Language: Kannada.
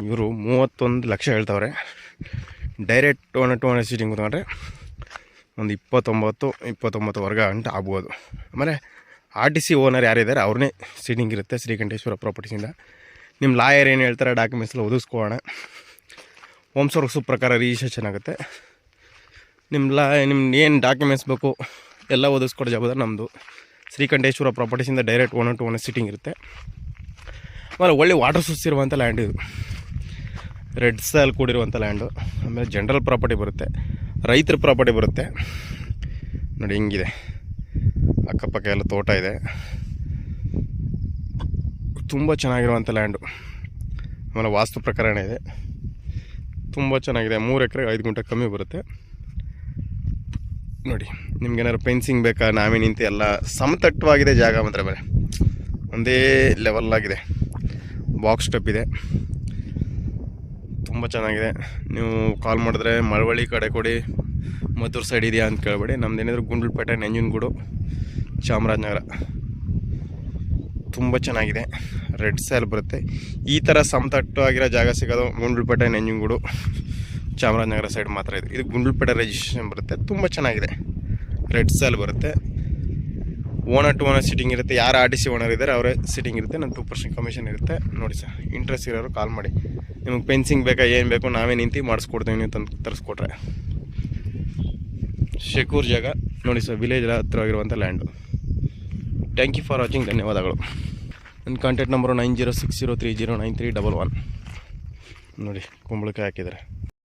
ಇವರು 31 ಲಕ್ಷ ಹೇಳ್ತವ್ರೆ. ಡೈರೆಕ್ಟ್ ಓನರ್ ಸೀಟಿಂಗ್ ಕೂತ್ಕೊಂಡ್ರೆ ಒಂದು 29 ಗಂಟೆ ಆಗ್ಬೋದು. ಆಮೇಲೆ RTC ಓನರ್ ಯಾರಿದ್ದಾರೆ ಅವ್ರನ್ನೇ ಸೀಟಿಂಗ್ ಇರುತ್ತೆ ಶ್ರೀಕಂಠೇಶ್ವರ ಪ್ರಾಪರ್ಟೀಸಿಂದ. ನಿಮ್ಮ ಲಾಯರ್ ಏನು ಹೇಳ್ತಾರೆ ಡಾಕ್ಯುಮೆಂಟ್ಸ್ ಎಲ್ಲ ಒದಗಿಸ್ಕೊಳ್ಳೋಣ. ಹೋಮ್ ಸೋರ್ಸು ಪ್ರಕಾರ ರಿಜಿಸ್ಟ್ರೇಷನ್ ಆಗುತ್ತೆ. ನಿಮ್ಗೆ ಏನು ಡಾಕ್ಯುಮೆಂಟ್ಸ್ ಬೇಕು ಎಲ್ಲ ಒದಗಿಸ್ಕೊಡೋ ಜವಾಬ್ದಾರಿ ನಮ್ಮದು. ಶ್ರೀಕಂಠೇಶ್ವರ ಪ್ರಾಪರ್ಟೀಸಿಂದ ಡೈರೆಕ್ಟ್ ಓನರ್ ಸೀಟಿಂಗ್ ಇರುತ್ತೆ. ಆಮೇಲೆ ಒಳ್ಳೆ ವಾಟರ್ ಸೋರ್ಸ್ ಇರುವಂಥ ಲ್ಯಾಂಡ್ ಇದು, ರೆಡ್ ಸಾಲ್ ಕೂಡಿರುವಂಥ ಲ್ಯಾಂಡು. ಆಮೇಲೆ ಜನರಲ್ ಪ್ರಾಪರ್ಟಿ ಬರುತ್ತೆ, ರೈತರ ಪ್ರಾಪರ್ಟಿ ಬರುತ್ತೆ. ನೋಡಿ ಹಿಂಗಿದೆ, ಅಕ್ಕಪಕ್ಕ ಎಲ್ಲ ತೋಟ ಇದೆ, ತುಂಬ ಚೆನ್ನಾಗಿರುವಂಥ ಲ್ಯಾಂಡು. ಆಮೇಲೆ ವಾಸ್ತು ಪ್ರಕರಣ ಇದೆ, ತುಂಬ ಚೆನ್ನಾಗಿದೆ. 3 ಎಕರೆ 5 ಗುಂಟೆ ಕಮ್ಮಿ ಬರುತ್ತೆ. ನೋಡಿ ನಿಮ್ಗೇನಾದ್ರು ಫೆನ್ಸಿಂಗ್ ಬೇಕಾ, ನಾವೇ ನಿಂತು ಎಲ್ಲ ಸಮತಟ್ಟವಾಗಿದೆ ಜಾಗ. ಮಾತ್ರ ಬೇರೆ ಒಂದೇ ಲೆವೆಲ್ಲಾಗಿದೆ. ಬಾಕ್ಸ್ ಸ್ಟೆಪ್ ಇದೆ, ತುಂಬ ಚೆನ್ನಾಗಿದೆ. ನೀವು ಕಾಲ್ ಮಾಡಿದ್ರೆ ಮಳವಳ್ಳಿ ಕಡೆ ಕೊಡಿ, ಮದ್ದೂರು ಸೈಡ್ ಇದೆಯಾ ಅಂತ ಕೇಳಬೇಡಿ. ನಮ್ದು ಏನಿದ್ರು ಗುಂಡ್ಲುಪೇಟೆ, ನಂಜನಗೂಡು, ಚಾಮರಾಜನಗರ. ತುಂಬ ಚೆನ್ನಾಗಿದೆ, ರೆಡ್ ಸ್ಯಾಲ್ ಬರುತ್ತೆ. ಈ ಥರ ಸಮತಟ್ಟವಾಗಿರೋ ಜಾಗ ಸಿಗೋದು ಗುಂಡ್ಲುಪೇಟೆ, ನಂಜನಗೂಡು, ಚಾಮರಾಜನಗರ ಸೈಡ್ ಮಾತ್ರ ಇದೆ. ಇದು ಗುಂಡ್ಲುಪೇಟೆ ರಿಜಿಸ್ಟ್ರೇಷನ್ ಬರುತ್ತೆ, ತುಂಬ ಚೆನ್ನಾಗಿದೆ. ರೆಡ್ ಸ್ಯಾಲ್ ಬರುತ್ತೆ, ಓನರ್ ಟು ಓನರ್ ಸೀಟಿಂಗ್ ಇರುತ್ತೆ. ಯಾರು RTC ಓನರ್ ಇದ್ದಾರೆ ಅವರೇ ಸೀಟಿಂಗ್ ಇರುತ್ತೆ. ನನ್ನ 2% ಕಮಿಷನ್ ಇರುತ್ತೆ. ನೋಡಿ ಸರ್, ಇಂಟ್ರೆಸ್ಟ್ ಇರೋರು ಕಾಲ್ ಮಾಡಿ. ನಿಮಗೆ ಫೆನ್ಸಿಂಗ್ ಬೇಕಾ, ಏನು ಬೇಕು ನಾವೇ ನಿಂತು ಮಾಡಿಸ್ಕೊಡ್ತೀವಿ, ನೀವು ತಂದು ತರಿಸ್ಕೊಟ್ರೆ. ಶೆಕೂರ್ ಜಾಗ ನೋಡಿ ಸರ್, ವಿಲೇಜ್ ಹತ್ರವಾಗಿರುವಂಥ land. Thank you for watching, ಧನ್ಯವಾದಗಳು. ನನ್ನ ಕಾಂಟ್ಯಾಕ್ಟ್ ನಂಬರು 9060309311. ನೋಡಿ ಕುಂಬಳಕಾಯಿ ಹಾಕಿದ್ದಾರೆ.